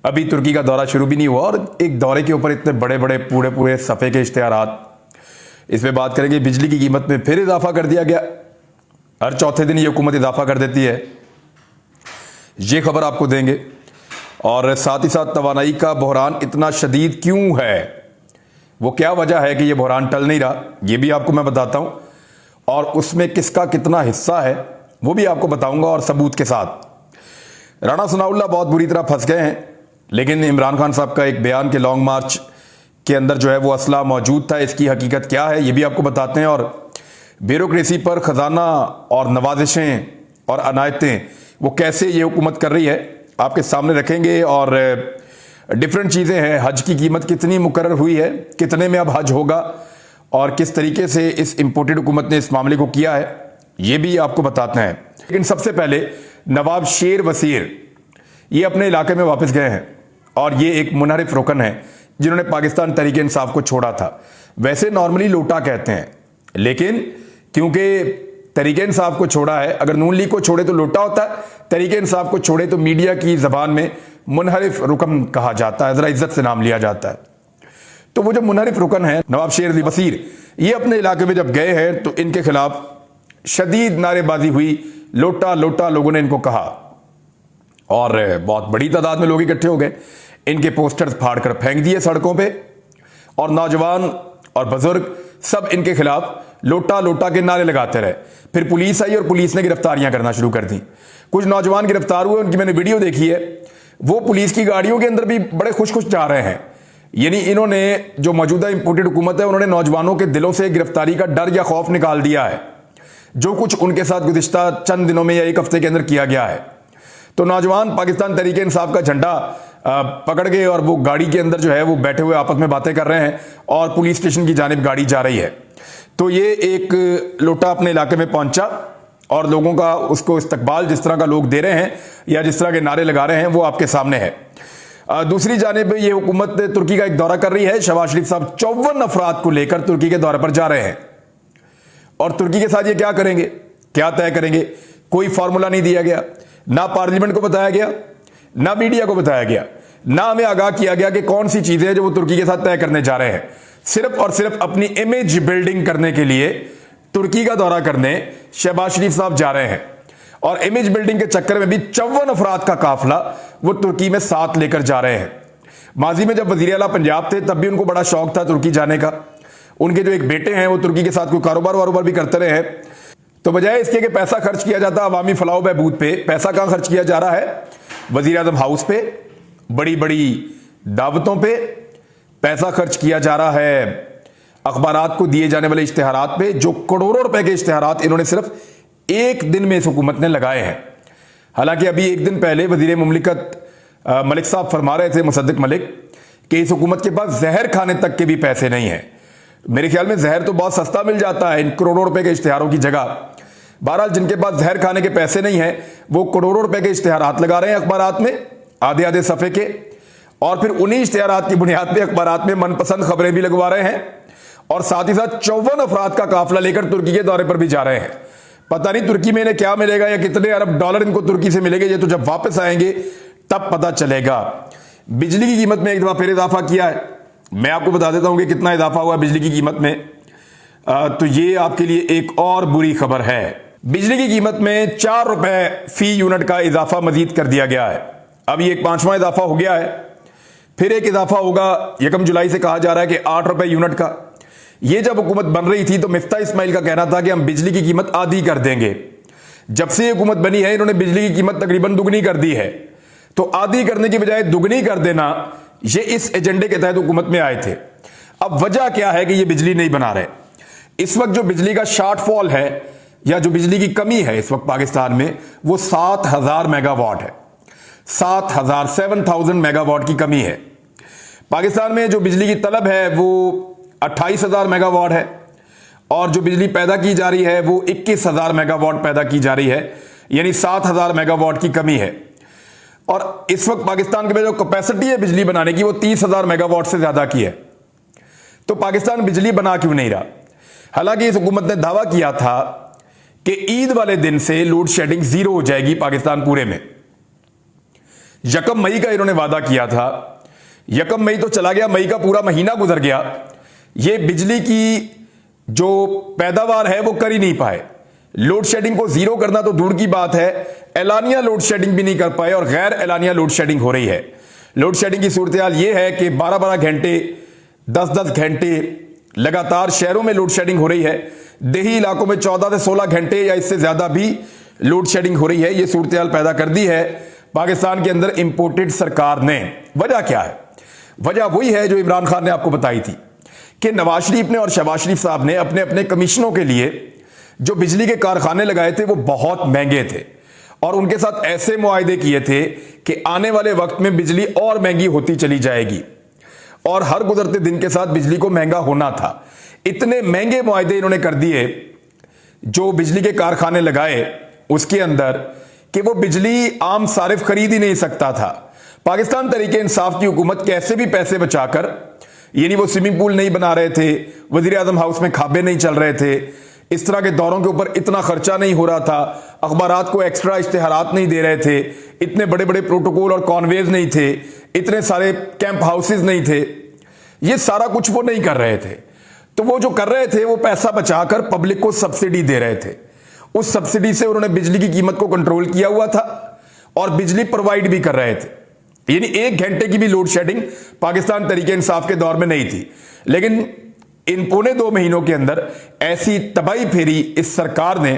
अभी तुर्की का दौरा शुरू भी नहीं हुआ और एक दौरे के ऊपर इतने बड़े बड़े पूरे पूरे सफ़े के इश्तिहारात। इसमें बात करेंगे बिजली की कीमत में फिर इजाफा कर दिया गया। हर चौथे दिन ये हुकूमत इजाफा कर देती है, ये खबर आपको देंगे। और साथ ही साथ तवानाई का बहरान इतना शदीद क्यों है, वो क्या वजह है कि ये बहरान टल नहीं रहा, ये भी आपको मैं बताता हूँ। और उसमें किसका कितना हिस्सा है वो भी आपको बताऊंगा और सबूत के साथ। राणा सनाउल्लाह बहुत बुरी तरह फंस गए हैं, लेकिन इमरान खान साहब का एक बयान के लॉन्ग मार्च के अंदर जो है वो असला मौजूद था। इसकी हकीकत क्या है ये भी आपको बताते हैं। और ब्यूरोक्रेसी पर खजाना और नवाजिशें और अनायतें वो कैसे ये हुकूमत कर रही है आपके सामने रखेंगे। और डिफरेंट चीज़ें हैं, हज की कीमत कितनी मुकर्रर हुई है, कितने में अब हज होगा और किस तरीके से इस इम्पोर्टेड हुकूमत ने इस मामले को किया है ये भी आपको बताते हैं। लेकिन सबसे पहले नवाब शेर वसीर ये अपने इलाके में वापस गए हैं और ये एक मुनहरिफ रुकन है जिन्होंने पाकिस्तान तहरीक इंसाफ को छोड़ा था। वैसे नॉर्मली लोटा कहते हैं, लेकिन क्योंकि तहरीक इंसाफ को छोड़ा है, अगर नून लीग को छोड़े तो लोटा होता है, तहरीक इंसाफ को छोड़े तो मीडिया की जबान में मुनहरिफ रुकन कहा जाता है, जरा इज्जत से नाम लिया जाता है। तो वो जो मुनहरिफ रुकन है नवाब शेर वसीर, ये अपने इलाके में जब गए हैं तो इनके खिलाफ शदीद नारेबाजी हुई, लोटा लोटा लोगों ने इनको कहा और बहुत बड़ी तादाद में लोग इकट्ठे हो गए। इनके पोस्टर्स फाड़ कर फेंक दिए सड़कों पे और नौजवान और बुजुर्ग सब इनके खिलाफ लोटा लोटा के नारे लगाते रहे। फिर पुलिस आई और पुलिस ने गिरफ्तारियां करना शुरू कर दी। कुछ नौजवान गिरफ्तार हुए, उनकी मैंने वीडियो देखी है, वो पुलिस की गाड़ियों के अंदर भी बड़े खुश खुश जा रहे हैं। यानी इन्होंने जो मौजूदा इंपोर्टेड हुकूमत है उन्होंने नौजवानों के दिलों से गिरफ्तारी का डर या खौफ निकाल दिया है, जो कुछ उनके साथ गुज़िश्ता चंद दिनों में या एक हफ्ते के अंदर किया गया है। तो नौजवान पाकिस्तान तहरीक इंसाफ का झंडा पकड़ गए और वो गाड़ी के अंदर जो है वो बैठे हुए आपस में बातें कर रहे हैं और पुलिस स्टेशन की जानिब गाड़ी जा रही है। तो ये एक लोटा अपने इलाके में पहुंचा और लोगों का उसको इस्तकबाल जिस तरह का लोग दे रहे हैं या जिस तरह के नारे लगा रहे हैं वो आपके सामने है। दूसरी जानिब ये हुकूमत तुर्की का एक दौरा कर रही है। शहबाज शरीफ साहब 54 अफराद को लेकर तुर्की के दौरे पर जा रहे हैं और तुर्की के साथ ये क्या करेंगे, क्या तय करेंगे, कोई फॉर्मूला नहीं दिया गया, ना पार्लियामेंट को बताया गया, ना मीडिया को बताया गया, ना हमें आगाह किया गया कि कौन सी चीजें हैं जो वो तुर्की के साथ तय करने जा रहे हैं। सिर्फ और सिर्फ अपनी इमेज बिल्डिंग करने के लिए तुर्की का दौरा करने शहबाज शरीफ साहब जा रहे हैं और इमेज बिल्डिंग के चक्कर में भी 54 अफराद का काफिला वो तुर्की में साथ लेकर जा रहे हैं। माजी में जब वजीर आला पंजाब थे तब भी उनको बड़ा शौक था तुर्की जाने का। उनके जो एक बेटे हैं वो तुर्की के साथ कोई कारोबार वारोबार भी करते रहे हैं। तो बजाय इसके कि पैसा खर्च किया जाता अवामी फलाह बहबूद पे, पैसा कहां खर्च किया जा रहा है, वजीर आजम हाउस पे, बड़ी बड़ी दावतों पे पैसा खर्च किया जा रहा है, अखबारात को दिए जाने वाले इश्तिहारात पे, जो करोड़ों रुपए के इश्तिहारात इन्होंने सिर्फ एक दिन में इस हुकूमत ने लगाए हैं। हालांकि अभी एक दिन पहले वजीर मुमलिकत मलिक साहब फरमा रहे थे, मुसद्दिक मलिक, कि इस हुकूमत के पास जहर खाने तक के भी पैसे नहीं है। मेरे ख्याल में जहर तो बहुत सस्ता मिल जाता है इन करोड़ों रुपए के इश्तिहारों की जगह। बहरहाल जिनके पास जहर खाने के पैसे नहीं है वो करोड़ों रुपए के इश्तिहारात लगा रहे हैं अखबारात में, आधे आधे सफ़े के, और फिर उन्हीं इश्तिहारात की बुनियाद पे अखबारात में मनपसंद खबरें भी लगवा रहे हैं और साथ ही साथ 54 अफराद का काफिला लेकर तुर्की के दौरे पर भी जा रहे हैं। पता नहीं तुर्की में इन्हें क्या मिलेगा या कितने अरब डॉलर इनको तुर्की से मिलेंगे, ये तो जब वापस आएंगे तब पता चलेगा। बिजली की कीमत में एक दफा फिर इजाफा किया है, मैं आपको बता देता हूं कि कितना इजाफा हुआ बिजली की कीमत में। तो ये आपके लिए एक और बुरी खबर है। बिजली की कीमत में 4 रुपए फी यूनिट का इजाफा मजीद कर दिया गया है। अब ये एक 5वां इजाफा हो गया है, फिर एक इजाफा होगा 1 जुलाई से, कहा जा रहा है कि 8 रुपए यूनिट का। ये जब हुकूमत बन रही थी तो मिफ्ता इस्माइल का कहना था कि हम बिजली की कीमत आधी कर देंगे। जब से हुकूमत बनी है इन्होंने बिजली की कीमत तकरीबन दुगनी कर दी है। तो आधी करने की बजाय दुगनी कर देना, ये इस एजेंडे के तहत हुकूमत में आए थे। अब वजह क्या है कि ये बिजली नहीं बना रहे। इस वक्त जो बिजली का शॉर्टफॉल है या जो बिजली की कमी है इस वक्त पाकिस्तान में वो 7000 मेगावाट है। 7,000 मेगावाट की कमी है। पाकिस्तान में जो बिजली की तलब है वो 28,000 मेगावाट है और जो बिजली पैदा की जा रही है वो 21,000 मेगावाट पैदा की जा रही है, यानी 7,000 मेगावाट की कमी है। और इस वक्त पाकिस्तान के जो कैपेसिटी है बिजली बनाने की वो 30,000 मेगावाट से ज्यादा की है। तो पाकिस्तान बिजली बना क्यों नहीं रहा? हालांकि इस हुकूमत ने दावा किया था कि ईद वाले दिन से लोड शेडिंग 0 हो जाएगी पाकिस्तान पूरे में। यकम मई का इन्होंने वादा किया था, यकम मई तो चला गया, मई का पूरा महीना गुजर गया, ये बिजली की जो पैदावार है वो कर ही नहीं पाए। लोड शेडिंग को जीरो करना तो दूर की बात है, एलानिया लोड शेडिंग भी नहीं कर पाए और गैर एलानिया लोड शेडिंग हो रही है। लोड शेडिंग की सूरत हाल ये है कि 12-12 घंटे 10-10 घंटे लगातार शहरों में लोड शेडिंग हो रही है, देही इलाकों में 14 से 16 घंटे या इससे ज्यादा भी लोड शेडिंग हो रही है। यह सूरत हाल पैदा कर दी है पाकिस्तान के अंदर इंपोर्टेड सरकार ने। वजह क्या है? वजह वही है जो इमरान खान ने आपको बताई थी कि नवाज शरीफ ने और शहबाज शरीफ साहब ने अपने अपने कमीशनों के लिए जो बिजली के कारखाने लगाए थे वो बहुत महंगे थे और उनके साथ ऐसे मुआहदे किए थे कि आने वाले वक्त में बिजली और महंगी होती चली जाएगी और हर गुजरते दिन के साथ बिजली को महंगा होना था। इतने महंगे मुआहदे इन्होंने कर दिए जो बिजली के कारखाने लगाए उसके अंदर कि वो बिजली आम सारिफ खरीद ही नहीं सकता था। पाकिस्तान तरीके इंसाफ की हुकूमत कैसे भी पैसे बचाकर, यानी वो स्विमिंग पूल नहीं बना रहे थे, वजीर आजम हाउस में खाबे नहीं चल रहे थे, इस तरह के दौरों के ऊपर इतना खर्चा नहीं हो रहा था, अखबारात को एक्स्ट्रा इश्तिहारात नहीं दे रहे थे, इतने बड़े बड़े प्रोटोकॉल और कॉन्वेज नहीं थे, इतने सारे कैंप हाउसेज नहीं थे, ये सारा कुछ वो नहीं कर रहे थे। तो वो जो कर रहे थे वो पैसा बचाकर पब्लिक को सब्सिडी दे रहे थे। उस सब्सिडी से उन्होंने बिजली की कीमत को कंट्रोल किया हुआ था और बिजली प्रोवाइड भी कर रहे थे, यानी 1 घंटे की भी लोड शेडिंग पाकिस्तान तरीके इंसाफ के दौर में नहीं थी। लेकिन इन पौने 2 महीनों के अंदर ऐसी तबाही फेरी इस सरकार ने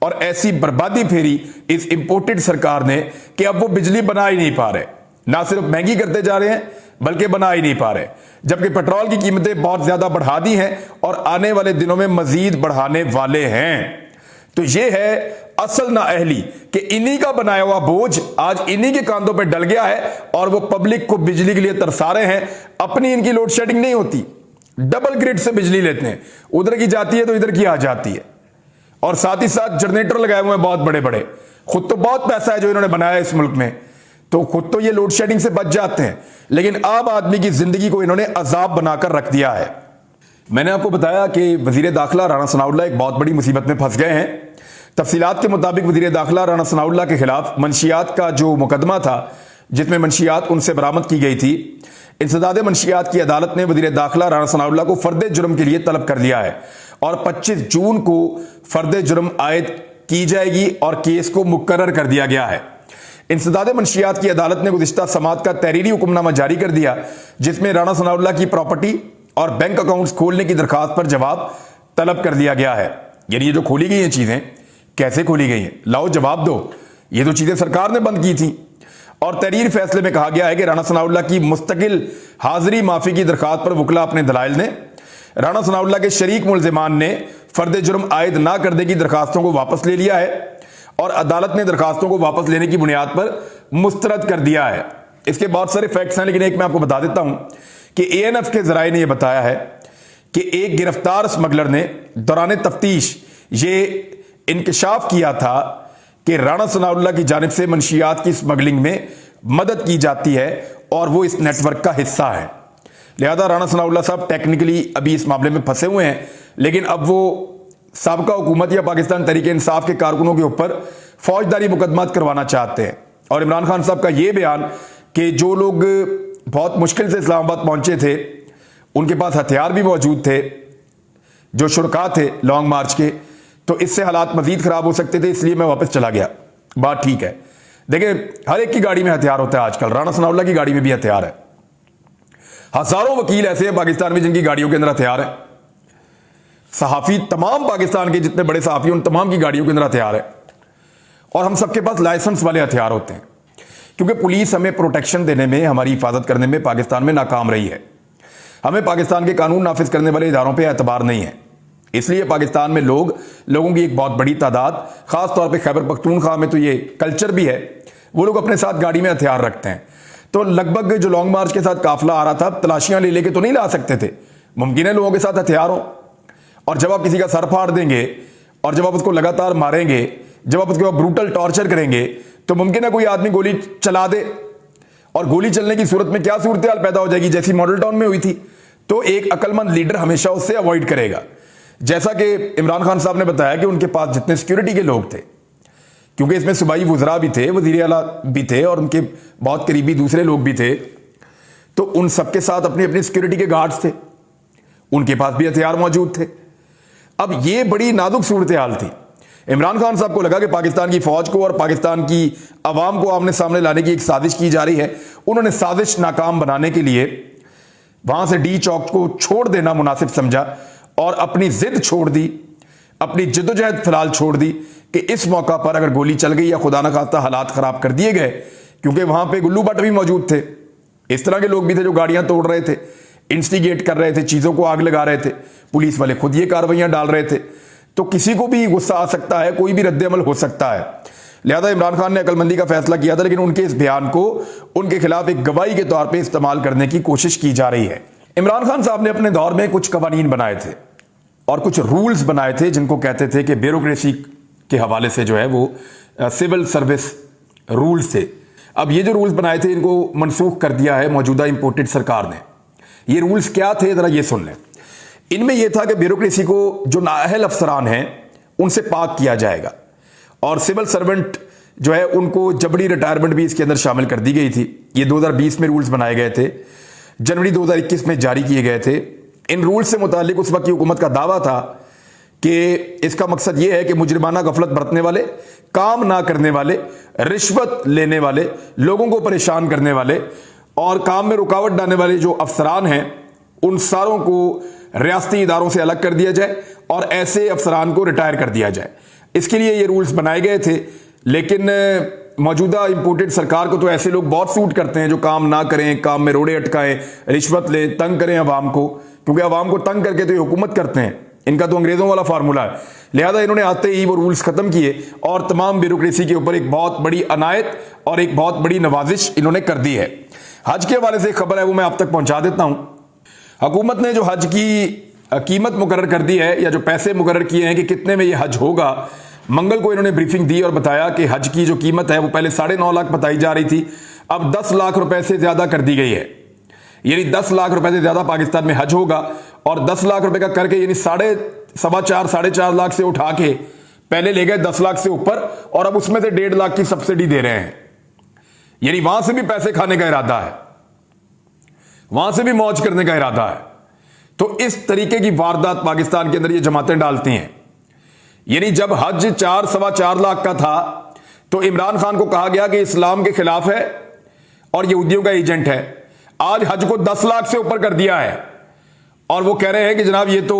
और ऐसी बर्बादी फेरी इस इंपोर्टेड सरकार ने कि अब वो बिजली बना ही नहीं पा रहे, ना सिर्फ महंगी करते जा रहे हैं बल्कि बना ही नहीं पा रहे, जबकि पेट्रोल की कीमतें बहुत ज्यादा बढ़ा दी हैं और आने वाले दिनों में मजीद बढ़ाने वाले हैं। तो ये है असल नाअहली कि इन्हीं का बनाया हुआ बोझ आज इन्हीं के कांधों पे डल गया है और वो पब्लिक को बिजली के लिए तरसा रहे हैं। अपनी इनकी लोड शेडिंग नहीं होती, डबल ग्रिड से बिजली लेते हैं, उधर की जाती है तो इधर की आ जाती है और साथ ही साथ जनरेटर लगाए हुए हैं बहुत बड़े बड़े। खुद तो बहुत पैसा है जो इन्होंने बनाया इस मुल्क में, तो खुद तो ये लोड शेडिंग से बच जाते हैं, लेकिन आम आदमी की जिंदगी को इन्होंने अजाब बनाकर रख दिया है। मैंने आपको बताया कि वजीर दाखिला राना सनाउल्लाह एक बहुत बड़ी मुसीबत में फंस गए हैं। तफसीलात के मुताबिक वजीर दाखिला राना सनाउल्लाह के खिलाफ मंशियात का जो मुकदमा था जिसमें मंशियात उनसे बरामद की गई थी, इंसदाद मंशियात की अदालत ने वजीर दाखिला राना सनाउल्लाह को फर्द जुर्म के लिए तलब कर लिया है और 25 जून को फर्द जुर्म आयद की जाएगी और केस को मुकर्रर कर दिया गया है। इंसदाद मंशियात की अदालत ने गुज़िश्ता समात का तहरीरी हुक्मनामा जारी कर दिया जिसमें राना सनाउल्लाह की प्रॉपर्टी और बैंक अकाउंट्स खोलने की दरखास्त पर जवाब तलब कर दिया गया है। यानी ये जो खोली गई हैं चीजें कैसे खोली गई हैं, लाओ जवाब दो। ये तो चीजें सरकार ने बंद की थी और तहरीर फैसले में कहा गया है कि राना सनाउल्लाह की मुस्तकिल हाजिरी माफी की दरखास्त पर वकला अपने दलाइल ने राना सनाउल्लाह के शरीक मुल्जिमान ने फर्द जुर्म आयद ना करने की दरखास्तों को वापस ले लिया है और अदालत ने दरखास्तों को वापस लेने की बुनियाद पर मुस्तरद कर दिया है। इसके बहुत सारे फैक्ट्स हैं, लेकिन एक मैं आपको बता देता हूं कि ANF के जराए ने यह बताया है कि एक गिरफ्तार स्मगलर ने दौरान तफ्तीश ये इंकशाफ किया था कि राना सनाउल्लाह की जानिब से मंशियात की स्मगलिंग में मदद की जाती है और वो इस नेटवर्क का हिस्सा है। लिहाजा राना सनाउल्लाह साहब टेक्निकली अभी इस मामले में फंसे हुए हैं, लेकिन अब वो साबका हुकूमत या पाकिस्तान तरीके इंसाफ के कारकुनों के ऊपर फौजदारी मुकदमात करवाना चाहते हैं। और इमरान खान साहब का ये बयान कि जो लोग बहुत मुश्किल से इस्लामाबाद पहुंचे थे उनके पास हथियार भी मौजूद थे, जो शुरका थे लॉन्ग मार्च के, तो इससे हालात मजीद खराब हो सकते थे, इसलिए मैं वापस चला गया। बात ठीक है। देखिए हर एक की गाड़ी में हथियार होता है आजकल, राना सनाउल्लाह की गाड़ी में भी हथियार है। हजारों वकील ऐसे हैं पाकिस्तान में जिनकी गाड़ियों के अंदर हथियार है। सहाफी तमाम पाकिस्तान के जितने बड़े सहाफी उन तमाम की गाड़ियों के अंदर हथियार है और हम सबके पास लाइसेंस वाले हथियार होते हैं, क्योंकि पुलिस हमें प्रोटेक्शन देने में, हमारी हिफाजत करने में पाकिस्तान में नाकाम रही है। हमें पाकिस्तान के कानून नाफिज करने वाले इदारों पर एतबार नहीं है, इसलिए पाकिस्तान में लोगों की एक बहुत बड़ी तादाद, खास तौर पे खैबर पख्तूनख्वा में तो ये कल्चर भी है, वो लोग अपने साथ गाड़ी में हथियार रखते हैं। तो लगभग जो लॉन्ग मार्च के साथ काफिला आ रहा था, तलाशियां ले लेके तो नहीं ला सकते थे, मुमकिन है लोगों के साथ हथियार हो। और जब आप किसी का सर फाड़ देंगे और जब आप उसको लगातार मारेंगे, जब आप उसके बाद ब्रूटल टॉर्चर करेंगे, तो मुमकिन है कोई आदमी गोली चला दे और गोली चलने की सूरत में क्या सूरत हाल पैदा हो जाएगी जैसी मॉडल टाउन में हुई थी। तो एक अक्लमंद लीडर हमेशा उससे अवॉइड करेगा। जैसा कि इमरान खान साहब ने बताया कि उनके पास जितने सिक्योरिटी के लोग थे, क्योंकि इसमें सूबाई वुज़रा भी थे, वज़ीर आला भी थे और उनके बहुत करीबी दूसरे लोग भी थे। तो उन सबके साथ अपनी अपनी सिक्योरिटी के गार्ड्स थे, उनके पास भी हथियार मौजूद थे। अब ये बड़ी नाजुक सूरत हाल थी। इमरान खान साहब को लगा कि पाकिस्तान की फौज को और पाकिस्तान की आवाम को आमने सामने लाने की एक साजिश की जा रही है। उन्होंने साजिश नाकाम बनाने के लिए वहां से डी चौक को छोड़ देना मुनासिब समझा और अपनी जिद छोड़ दी, अपनी जद्दोजहद फिलहाल छोड़ दी कि इस मौका पर अगर गोली चल गई या खुदा न खास्ता हालात खराब कर दिए गए, क्योंकि वहां पे गुल्लू भट्ट भी मौजूद थे, इस तरह के लोग भी थे जो गाड़ियां तोड़ रहे थे, इंस्टिगेट कर रहे थे, चीजों को आग लगा रहे थे, पुलिस वाले खुद ये कार्रवाइयां डाल रहे थे, तो किसी को भी गुस्सा आ सकता है, कोई भी रद्द-ए-अमल हो सकता है। लिहाजा इमरान खान ने अकलमंदी का फैसला किया था, लेकिन उनके इस बयान को उनके खिलाफ एक गवाही के तौर पर इस्तेमाल करने की कोशिश की जा रही है। इमरान खान साहब ने अपने दौर में कुछ कवानीन बनाए थे और कुछ रूल्स बनाए थे जिनको कहते थे कि ब्यूरोक्रेसी के हवाले से जो है वो सिविल सर्विस रूल्स थे। अब ये जो रूल्स बनाए थे इनको मनसूख कर दिया है मौजूदा इंपोर्टेड सरकार ने। ये रूल्स क्या थे, जरा ये सुन लें। इनमें यह था कि ब्यूरोक्रेसी को जो नाअहल अफसरान हैं उनसे पाक किया जाएगा और सिविल सर्वेंट जो है उनको जबरी रिटायरमेंट भी इसके अंदर शामिल कर दी गई थी। ये 2020 में रूल्स बनाए गए थे, जनवरी 2021 में जारी किए गए थे। इन रूल्स से मुतालिक उस वक्त की हुकूमत का दावा था कि इसका मकसद यह है कि मुजरिमाना गफलत बरतने वाले, काम ना करने वाले, रिश्वत लेने वाले, लोगों को परेशान करने वाले और काम में रुकावट डालने वाले जो अफसरान हैं उन सारों को रियासती इदारों से अलग कर दिया जाए और ऐसे अफसरान को रिटायर कर दिया जाए। इसके लिए ये रूल्स बनाए गए थे, लेकिन मौजूदा इंपोर्टेड सरकार को तो ऐसे लोग बहुत सूट करते हैं जो काम ना करें, काम में रोड़े अटकाएं, रिश्वत लें, तंग करें अवाम को, क्योंकि अवाम को तंग करके तो ये हुकूमत करते हैं। इनका तो अंग्रेजों वाला फार्मूला है। लिहाजा इन्होंने आते ही वो रूल्स खत्म किए और तमाम ब्यूरोक्रेसी के ऊपर एक बहुत बड़ी अनायत और एक बहुत बड़ी नवाजिश इन्होंने कर दी है। हज के हवाले से खबर है वो मैं आप तक पहुंचा देता हूं। हुकूमत ने जो हज की कीमत मुकर्रर कर दी है या जो पैसे मुकर्रर किए हैं कि कितने में ये हज होगा, मंगल को इन्होंने ब्रीफिंग दी और बताया कि हज की जो कीमत है वो पहले 9.5 लाख बताई जा रही थी, अब 10 लाख रुपए से ज्यादा कर दी गई है। यानी 10 लाख रुपए से ज्यादा पाकिस्तान में हज होगा और 10 लाख रुपए का करके यानी 4.5 लाख से उठा के पहले ले गए 10 लाख से ऊपर और अब उसमें से 1.5 लाख की सब्सिडी दे रहे हैं। यानी वहां से भी पैसे खाने का इरादा है, वहां से भी मौज करने का इरादा है। तो इस तरीके की वारदात पाकिस्तान के अंदर ये जमातें डालती हैं। यानी जब हज 4-4.25 लाख का था तो इमरान खान को कहा गया कि इस्लाम के खिलाफ है और यहूदियों का एजेंट है। आज हज को 10 लाख से ऊपर कर दिया है और वो कह रहे हैं कि जनाब ये तो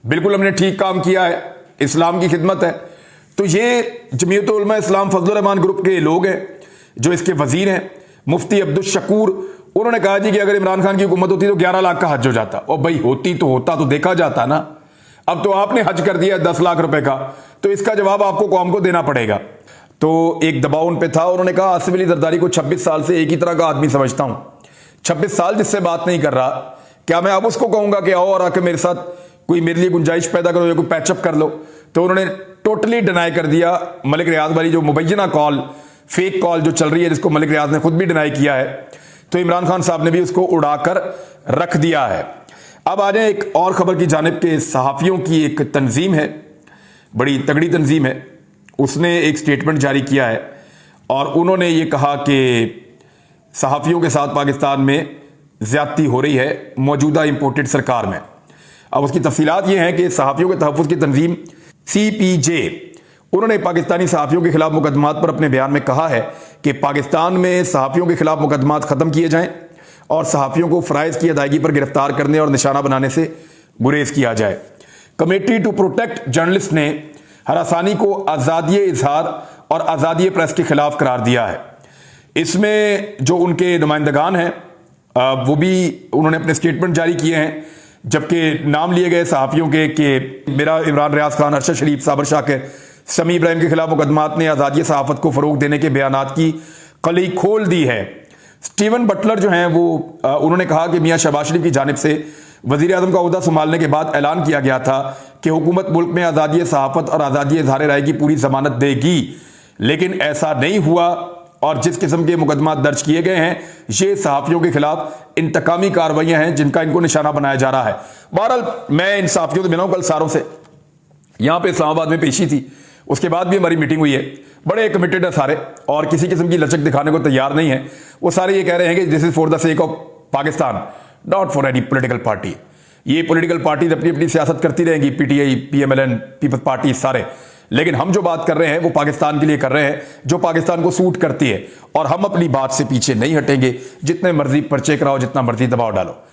बिल्कुल हमने ठीक काम किया है, इस्लाम की खिदमत है। तो ये जमीयत उलमा इस्लाम फजलुर रहमान ग्रुप के लोग हैं जो इसके वजीर हैं, मुफ्ती अब्दुल शकूर। उन्होंने कहा जी कि अगर इमरान खान की हुकूमत होती तो 11 लाख का हज हो जाता। और भाई होती तो होता तो देखा जाता ना। अब तो आपने हज कर दिया 10 लाख रुपए का, तो इसका जवाब आपको कौम को देना पड़ेगा। तो एक दबाव उन पे था। उन्होंने कहा आसिफ अली जरदारी को 26 साल से एक ही तरह का आदमी समझता हूं। 26 साल जिससे बात नहीं कर रहा, क्या मैं अब उसको कहूंगा कि आओ और आके मेरे साथ कोई मेरे लिए गुंजाइश पैदा करो या कोई पैचअप कर लो। तो उन्होंने टोटली डिनाई कर दिया। मलिक रियाज वाली जो मुबैना कॉल, फेक कॉल जो चल रही है, जिसको मलिक रियाज ने खुद भी डिनाई किया है, तो इमरान खान साहब ने भी उसको उड़ाकर रख दिया है। अब आ जाए एक और खबर की जानिब के सहाफियों की एक तंजीम है, बड़ी तगड़ी तंजीम है, उसने एक स्टेटमेंट जारी किया है और उन्होंने ये कहा कि सहाफियों के साथ पाकिस्तान में ज्यादती हो रही है मौजूदा इंपोर्टेड सरकार में। अब उसकी तफसीलात ये हैं कि सहाफियों के तहफ़्फ़ुज़ की तंजीम CPJ, उन्होंने पाकिस्तानी सहाफियों के खिलाफ मुकदमात पर अपने बयान में कहा है कि पाकिस्तान में सहाफियों के खिलाफ मुकदमात खत्म किए जाएं और सहाफियों को फ़राइज़ की अदायगी पर गिरफ्तार करने और निशाना बनाने से गुरेज किया जाए। कमेटी टू प्रोटेक्ट जर्नलिस्ट ने हरासानी को आज़ादी इजहार और आज़ादी प्रेस के खिलाफ करार दिया है। इसमें जो उनके नुमाइंदगान हैं वो भी उन्होंने अपने स्टेटमेंट जारी किए हैं, जबकि नाम लिए गए सहाफियों के कि मेरा इमरान रियाज खान, अरशद शरीफ, साबर शाकिर, समी इब्राहिम के खिलाफ मुकदमात ने आज़ादी सहाफत को फ़रोग देने के बयानात की कली खोल दी है। स्टीवन बटलर जो हैं वो उन्होंने कहा कि मियां शहबाज शरीफ की जानिब से वज़ीर आज़म का ओहदा संभालने के बाद ऐलान किया गया था कि हुकूमत मुल्क में आज़ादी सहाफत और आज़ादी इज़हार राय की पूरी जमानत देगी, लेकिन ऐसा नहीं हुआ और जिस किस्म के मुकदमात दर्ज किए गए हैं ये सहाफियों के खिलाफ इंतकामी कार्रवाइयां हैं जिनका इनको निशाना बनाया जा रहा है। बहरहाल मैं इन सहाफियों से मिला हूं कल सारों से, यहां पे इस्लामाबाद में पेशी थी, उसके बाद भी हमारी मीटिंग हुई है, बड़े कमिटेड है सारे और किसी किस्म की लचक दिखाने को तैयार नहीं है। वो सारे ये कह रहे हैं कि this is for the sake of Pakistan, not for any political party. ये पॉलिटिकल पार्टीज अपनी अपनी सियासत करती रहेंगी, पीटीआई, पीएमएलएन, पीपल्स पार्टी सारे, लेकिन हम जो बात कर रहे हैं वो पाकिस्तान के लिए कर रहे हैं, जो पाकिस्तान को सूट करती है, और हम अपनी बात से पीछे नहीं हटेंगे। जितने मर्जी पर्चे कराओ, जितना मर्जी दबाव डालो।